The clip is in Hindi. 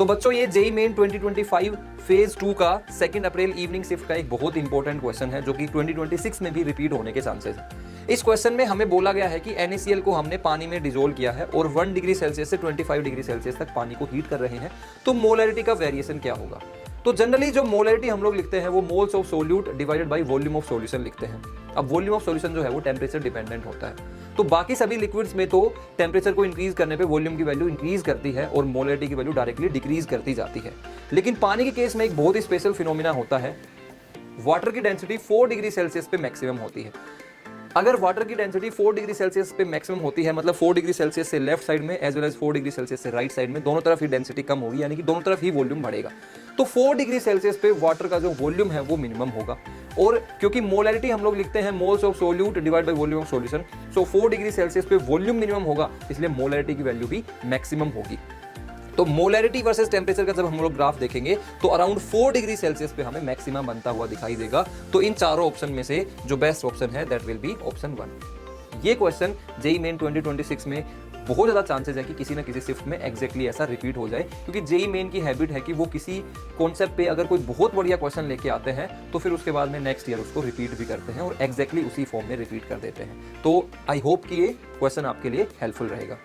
तो बच्चों ये जेईई मेन 2025 फेज 2 का 2 अप्रैल इवनिंग शिफ्ट का एक बहुत इंपॉर्टेंट क्वेश्चन है जो कि 2026 में भी रिपीट होने के चांसेस है। इस क्वेश्चन में हमें बोला गया है कि NaCl को हमने पानी में डिजोल्व किया है और 1 डिग्री सेल्सियस से 25 डिग्री सेल्सियस तक पानी को हीट कर रहे हैं, तो मोलैरिटी का वेरिएशन क्या होगा। तो जनरली जो मोलैरिटी हम लोग लिखते हैं वो moles of solute divided by volume of solution लिखते हैं। अब वॉल्यूम ऑफ सॉल्यूशन जो है वो टेम्परेचर डिपेंडेंट होता है, तो बाकी सभी लिक्विड्स में तो टेम्परेचर को इंक्रीज करने पे वॉल्यूम की वैल्यू इंक्रीज करती है और मोलैरिटी की वैल्यू डायरेक्टली डिक्रीज करती जाती है। लेकिन पानी के केस में एक बहुत ही स्पेशल फिनोमिना होता है, वाटर की डेंसिटी 4 डिग्री सेल्सियस पे मैक्सिमम होती है। अगर वाटर की डेंसिटी 4 डिग्री सेल्सियस पे मैक्सिमम होती है, मतलब 4 डिग्री सेल्सियस से लेफ्ट साइड में as well as 4 degree Celsius से राइट साइड में, दोनों तरफ ही डेंसिटी कम होगी, यानी कि दोनों तरफ ही वॉल्यूम बढ़ेगा। तो 4 डिग्री सेल्सियस पे वाटर का जो वॉल्यूम है वो मिनिमम होगा, और क्योंकि मोलैरिटी हम लोग लिखते हैं moles of solute divide by volume of solution, so 4 degree Celsius पे वॉल्यूम मिनिमम होगा, इसलिए मोलैरिटी की वैल्यू भी मैक्सिमम होगी। तो मोलैरिटी वर्सेस टेम्परेचर का जब हम लोग ग्राफ देखेंगे तो अराउंड 4 डिग्री सेल्सियस पे हमें मैक्सिमम बनता हुआ दिखाई देगा। तो इन चारों ऑप्शन में से जो बेस्ट ऑप्शन है दैट विल बी ऑप्शन 1। ये क्वेश्चन जेईई मेन 2026 में बहुत ज़्यादा चांसेस है कि किसी ना किसी शिफ्ट में एग्जैक्टली ऐसा रिपीट हो जाए, क्योंकि जेईई मेन की हैबिट है कि वो किसी कॉन्सेप्ट पे अगर कोई बहुत बढ़िया क्वेश्चन लेके आते हैं तो फिर उसके बाद में नेक्स्ट ईयर उसको रिपीट भी करते हैं और एग्जैक्टली उसी फॉर्म में रिपीट कर देते हैं। तो आई होप कि ये क्वेश्चन आपके लिए हेल्पफुल रहेगा।